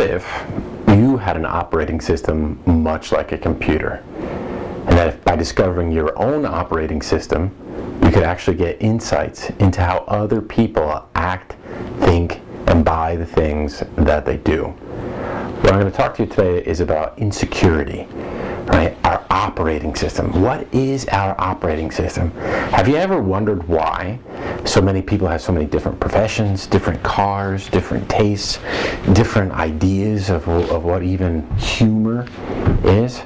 if you had an operating system much like a computer? And that if by discovering your own operating system, you could actually get insights into how other people act, think, and buy the things that they do. What I'm going to talk to you today is about insecurity, right? Our operating system. What is our operating system? Have you ever wondered why so many people have so many different professions, different cars, different tastes, different ideas of what even humor is?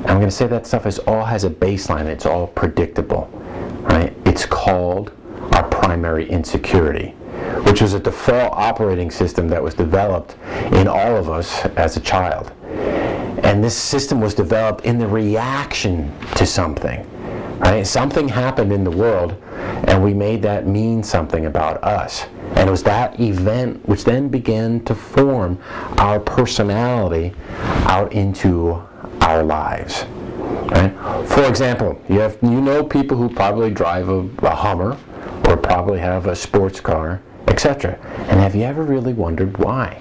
I'm going to say that stuff all has a baseline. It's all predictable, right? It's called our primary insecurity, which was a default operating system that was developed in all of us as a child. And this system was developed in the reaction to something, right? Something happened in the world, and we made that mean something about us. And it was that event which then began to form our personality out into our lives, right? For example, you know people who probably drive a Hummer, or probably have a sports car, etc. And have you ever really wondered why?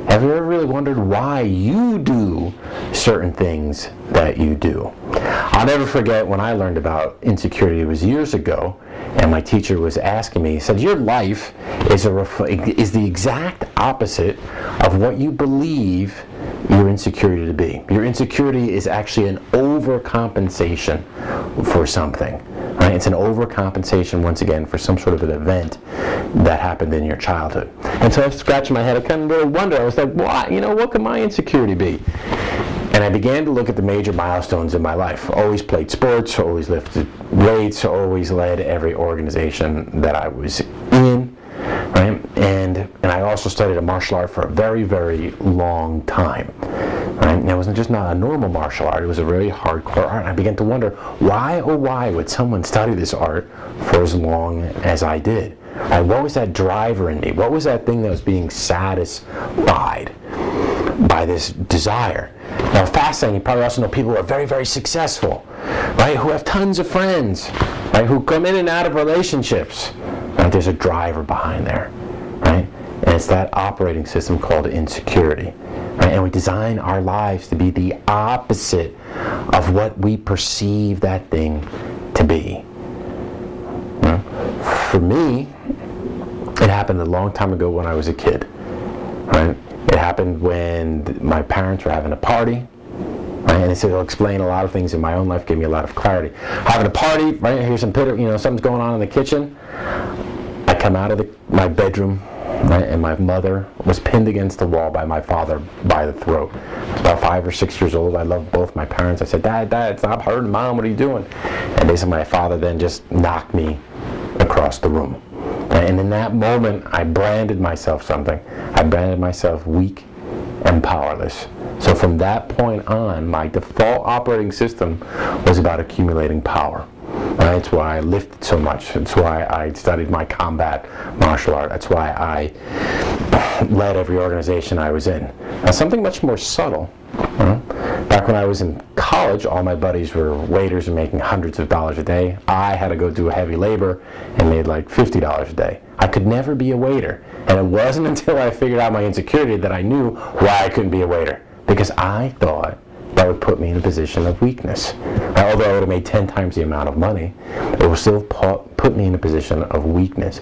Have you ever really wondered why you do certain things that you do? I'll never forget when I learned about insecurity. It was years ago, and my teacher was asking me, he said, your life is the exact opposite of what you believe your insecurity to be. Your insecurity is actually an overcompensation for something. Right? It's an overcompensation, once again, for some sort of an event that happened in your childhood. And so I was scratching my head. I kind of really wondered. I was like, why? What could my insecurity be? And I began to look at the major milestones in my life. Always played sports, always lifted weights, always led every organization that I was in. Right? And I also studied a martial art for a very, very long time. Right? And it wasn't just not a normal martial art, it was a very hardcore art. And I began to wonder, why oh why would someone study this art for as long as I did? Right? What was that driver in me? What was that thing that was being satisfied by this desire? Now, fascinating, you probably also know people who are very, very successful, right? Who have tons of friends, right? Who come in and out of relationships. Right? There's a driver behind there, right? And it's that operating system called insecurity. Right? And we design our lives to be the opposite of what we perceive that thing to be. For me, it happened a long time ago when I was a kid. Right? It happened when my parents were having a party. Right? And it'll explain a lot of things in my own life, give me a lot of clarity. Having a party, right? Here's something's going on in the kitchen. I come out of my bedroom, right, and my mother was pinned against the wall by my father by the throat. I was about 5 or 6 years old. I loved both my parents. I said, Dad, stop hurting Mom, what are you doing? And basically my father then just knocked me across the room. Right? And in that moment, I branded myself something. I branded myself weak and powerless. So from that point on, my default operating system was about accumulating power. That's why I lifted so much. That's why I studied my combat martial art. That's why I led every organization I was in. Now, something much more subtle. Back when I was in college, all my buddies were waiters and making hundreds of dollars a day. I had to go do heavy labor and made like $50 a day. I could never be a waiter. And it wasn't until I figured out my insecurity that I knew why I couldn't be a waiter. Because I thought that would put me in a position of weakness. Although I would have made 10 times the amount of money, it would still put me in a position of weakness.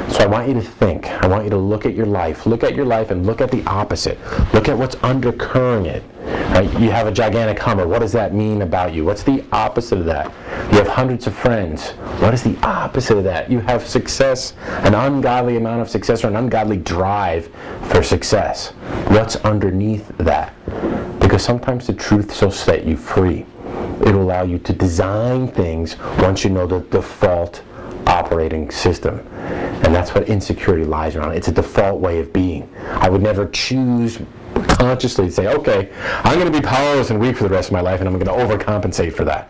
So I want you to think, I want you to look at your life and look at the opposite. Look at what's undercurring it. Right? You have a gigantic Hummer. What does that mean about you? What's the opposite of that? You have hundreds of friends. What is the opposite of that? You have success, an ungodly amount of success, or an ungodly drive for success. What's underneath that? Because sometimes the truth will set you free. It'll allow you to design things once you know the default operating system. And that's what insecurity lies around. It's a default way of being. I would never choose consciously to say, okay, I'm going to be powerless and weak for the rest of my life and I'm going to overcompensate for that.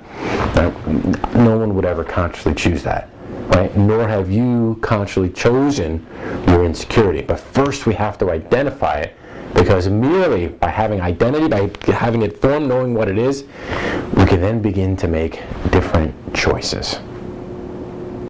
Right? No one would ever consciously choose that. Right? Nor have you consciously chosen your insecurity. But first we have to identify it, because merely by having identity, by having it formed, knowing what it is, we can then begin to make different choices.